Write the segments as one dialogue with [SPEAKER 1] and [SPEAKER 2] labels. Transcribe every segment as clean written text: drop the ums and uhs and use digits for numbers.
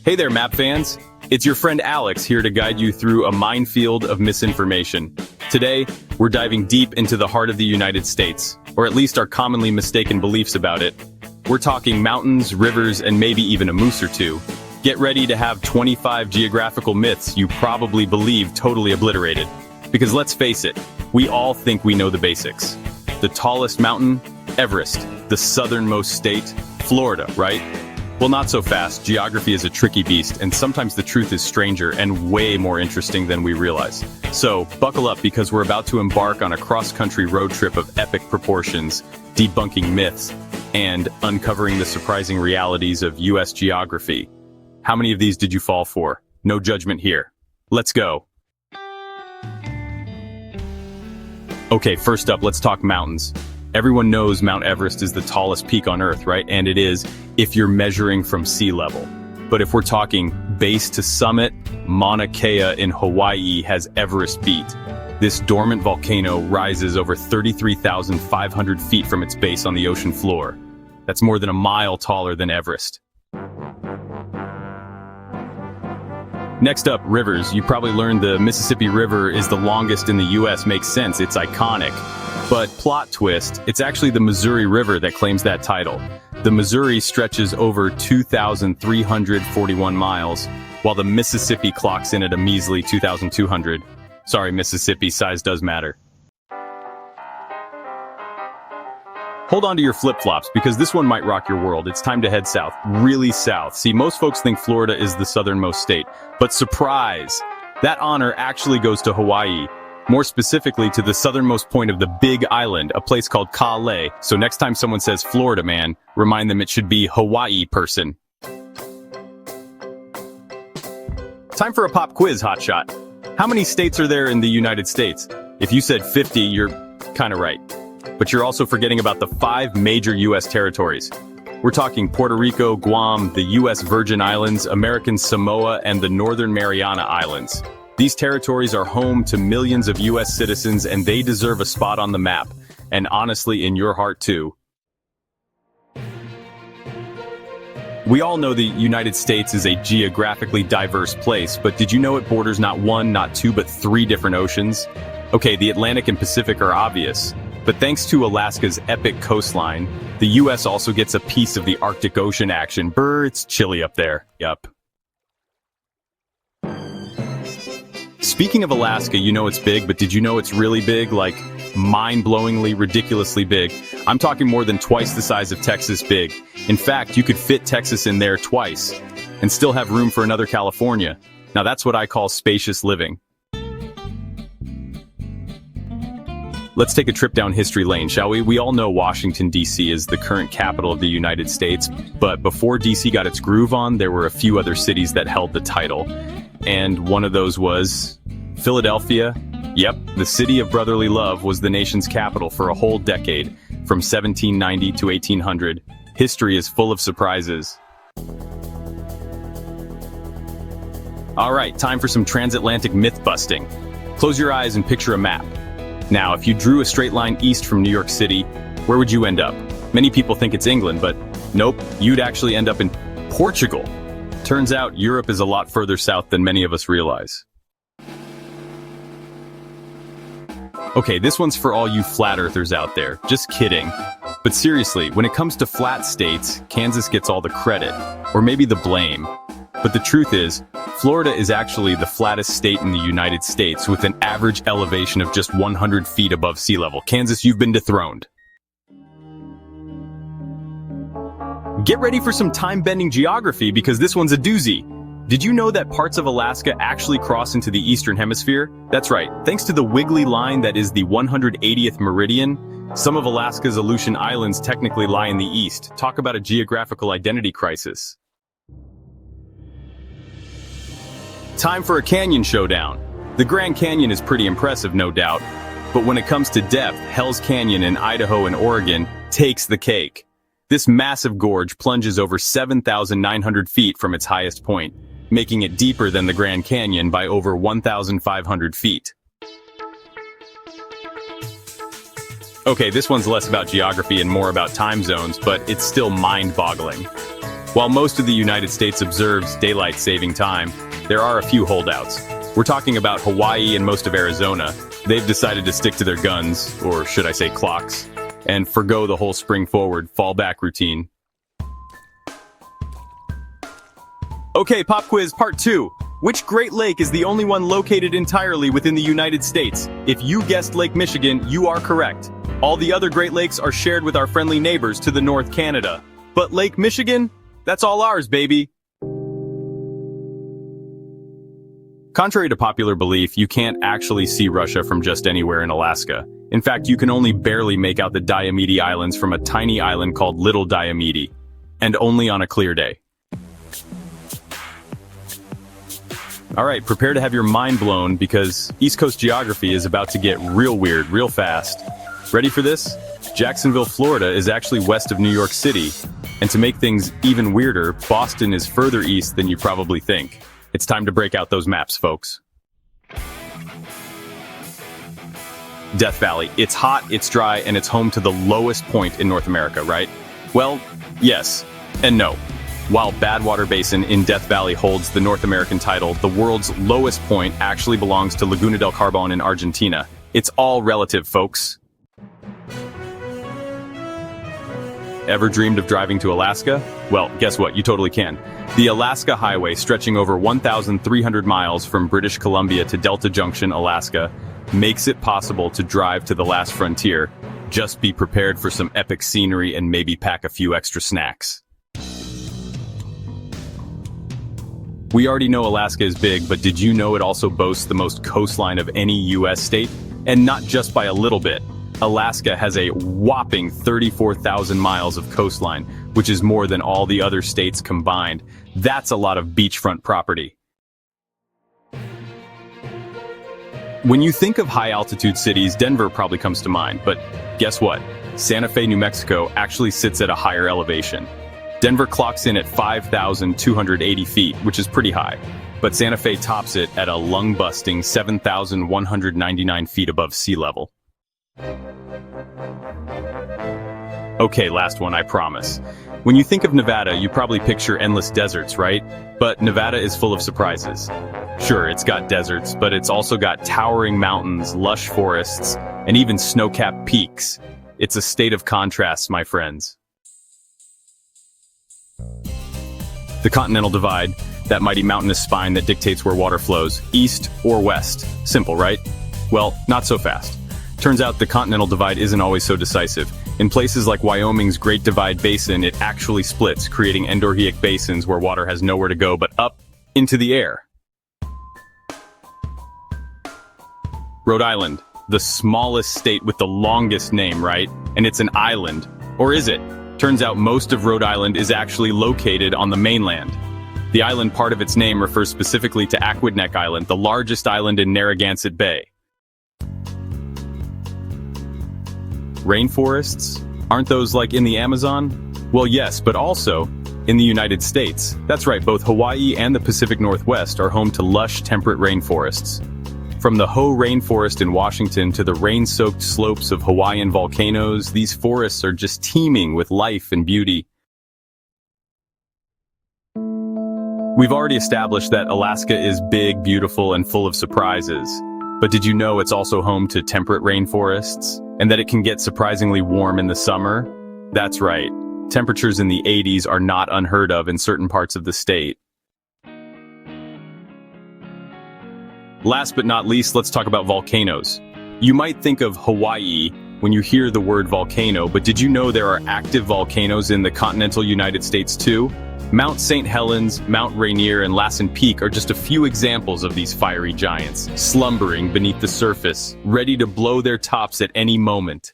[SPEAKER 1] Hey there, map fans! It's your friend Alex here to guide you through a minefield of misinformation. Today, we're diving deep into the heart of the United States, or at least our commonly mistaken beliefs about it. We're talking mountains, rivers, and maybe even a moose or two. Get ready to have 25 geographical myths you probably believe totally obliterated. Because let's face it, we all think we know the basics. The tallest mountain? Everest. The southernmost state? Florida, right? Well, not so fast. Geography is a tricky beast, and sometimes the truth is stranger and way more interesting than we realize. So, buckle up because we're about to embark on a cross-country road trip of epic proportions, debunking myths, and uncovering the surprising realities of U.S. geography. How many of these did you fall for? No judgment here. Let's go. Okay, first up, let's talk mountains. Everyone knows Mount Everest is the tallest peak on Earth, right? And it is, if you're measuring from sea level. But if we're talking base to summit, Mauna Kea in Hawaii has Everest beat. This dormant volcano rises over 33,500 feet from its base on the ocean floor. That's more than a mile taller than Everest. Next up, rivers. You probably learned the Mississippi River is the longest in the US. Makes sense, it's iconic. But plot twist, it's actually the Missouri River that claims that title. The Missouri stretches over 2,341 miles, while the Mississippi clocks in at a measly 2,200. Sorry, Mississippi, size does matter. Hold on to your flip-flops, because this one might rock your world. It's time to head south, really south. See, most folks think Florida is the southernmost state, but surprise! That honor actually goes to Hawaii. More specifically to the southernmost point of the Big Island, a place called Ka'alei. So next time someone says Florida man, remind them it should be Hawaii person. Time for a pop quiz, hotshot. How many states are there in the United States? If you said 50, you're kinda right. But you're also forgetting about the 5 major US territories. We're talking Puerto Rico, Guam, the US Virgin Islands, American Samoa, and the Northern Mariana Islands. These territories are home to millions of US citizens, and they deserve a spot on the map. And honestly, in your heart too. We all know the United States is a geographically diverse place, but did you know it borders not 1, not 2, but 3 different oceans? Okay, the Atlantic and Pacific are obvious, but thanks to Alaska's epic coastline, the US also gets a piece of the Arctic Ocean action. Brr, it's chilly up there. Yup. Speaking of Alaska, you know it's big, but did you know it's really big? Like, mind-blowingly, ridiculously big. I'm talking more than twice the size of Texas big. In fact, you could fit Texas in there twice, and still have room for another California. Now that's what I call spacious living. Let's take a trip down history lane, shall we? We all know Washington, D.C. is the current capital of the United States, but before D.C. got its groove on, there were a few other cities that held the title. And one of those was Philadelphia. Yep, the city of brotherly love was the nation's capital for a whole decade, from 1790 to 1800. History is full of surprises. All right, time for some transatlantic myth busting. Close your eyes and picture a map. Now, if you drew a straight line east from New York City, where would you end up? Many people think it's England, but nope, you'd actually end up in Portugal. Turns out Europe is a lot further south than many of us realize. Okay, this one's for all you flat earthers out there. Just kidding. But seriously, when it comes to flat states, Kansas gets all the credit, or maybe the blame. But the truth is, Florida is actually the flattest state in the United States with an average elevation of just 100 feet above sea level. Kansas, you've been dethroned. Get ready for some time-bending geography because this one's a doozy. Did you know that parts of Alaska actually cross into the Eastern Hemisphere? That's right, thanks to the wiggly line that is the 180th meridian, some of Alaska's Aleutian Islands technically lie in the east. Talk about a geographical identity crisis. Time for a canyon showdown. The Grand Canyon is pretty impressive, no doubt, but when it comes to depth, Hell's Canyon in Idaho and Oregon takes the cake. This massive gorge plunges over 7,900 feet from its highest point, making it deeper than the Grand Canyon by over 1,500 feet. Okay, this one's less about geography and more about time zones, but it's still mind-boggling. While most of the United States observes daylight saving time, there are a few holdouts. We're talking about Hawaii and most of Arizona. They've decided to stick to their guns, or should I say clocks, and forgo the whole spring forward, fall back routine. Okay, pop quiz part 2. Which Great Lake is the only one located entirely within the United States? If you guessed Lake Michigan, you are correct. All the other Great Lakes are shared with our friendly neighbors to the north, Canada. But Lake Michigan? That's all ours, baby. Contrary to popular belief, you can't actually see Russia from just anywhere in Alaska. In fact, you can only barely make out the Diomede Islands from a tiny island called Little Diomede, and only on a clear day. Alright, prepare to have your mind blown because East Coast geography is about to get real weird real fast. Ready for this? Jacksonville, Florida is actually west of New York City. And to make things even weirder, Boston is further east than you probably think. It's time to break out those maps, folks. Death Valley. It's hot, it's dry, and it's home to the lowest point in North America, right? Well, yes and no. While Badwater Basin in Death Valley holds the North American title, the world's lowest point actually belongs to Laguna del Carbon in Argentina. It's all relative, folks. Ever dreamed of driving to Alaska? Well, guess what? You totally can. The Alaska Highway, stretching over 1,300 miles from British Columbia to Delta Junction, Alaska, makes it possible to drive to the last frontier. Just be prepared for some epic scenery and maybe pack a few extra snacks. We already know Alaska is big, but did you know it also boasts the most coastline of any U.S. state? And not just by a little bit. Alaska has a whopping 34,000 miles of coastline, which is more than all the other states combined. That's a lot of beachfront property. When you think of high-altitude cities, Denver probably comes to mind, but guess what? Santa Fe, New Mexico actually sits at a higher elevation. Denver clocks in at 5,280 feet, which is pretty high, but Santa Fe tops it at a lung-busting 7,199 feet above sea level. Okay, last one, I promise. When you think of Nevada, you probably picture endless deserts, right? But Nevada is full of surprises. Sure, it's got deserts, but it's also got towering mountains, lush forests, and even snow-capped peaks. It's a state of contrasts, my friends. The Continental Divide, that mighty mountainous spine that dictates where water flows, east or west. Simple, right? Well, not so fast. Turns out the Continental Divide isn't always so decisive. In places like Wyoming's Great Divide Basin, it actually splits, creating endorheic basins where water has nowhere to go but up into the air. Rhode Island, the smallest state with the longest name, right? And it's an island. Or is it? Turns out most of Rhode Island is actually located on the mainland. The island part of its name refers specifically to Aquidneck Island, the largest island in Narragansett Bay. Rainforests? Aren't those like in the Amazon? Well, yes, but also in the United States. That's right, both Hawaii and the Pacific Northwest are home to lush, temperate rainforests. From the Hoh Rainforest in Washington to the rain-soaked slopes of Hawaiian volcanoes, these forests are just teeming with life and beauty. We've already established that Alaska is big, beautiful, and full of surprises. But did you know it's also home to temperate rainforests? And that it can get surprisingly warm in the summer? That's right. Temperatures in the 80s are not unheard of in certain parts of the state. Last but not least, let's talk about volcanoes. You might think of Hawaii when you hear the word volcano, but did you know there are active volcanoes in the continental United States too? Mount St. Helens, Mount Rainier, and Lassen Peak are just a few examples of these fiery giants, slumbering beneath the surface, ready to blow their tops at any moment.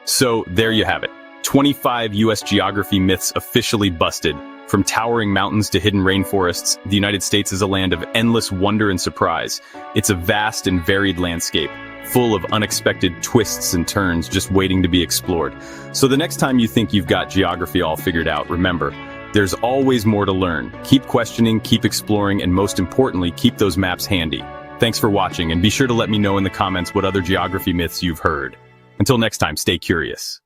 [SPEAKER 1] So, there you have it. 25 U.S. geography myths officially busted. From towering mountains to hidden rainforests, the United States is a land of endless wonder and surprise. It's a vast and varied landscape, full of unexpected twists and turns just waiting to be explored. So the next time you think you've got geography all figured out, remember, there's always more to learn. Keep questioning, keep exploring, and most importantly, keep those maps handy. Thanks for watching, and be sure to let me know in the comments what other geography myths you've heard. Until next time, stay curious.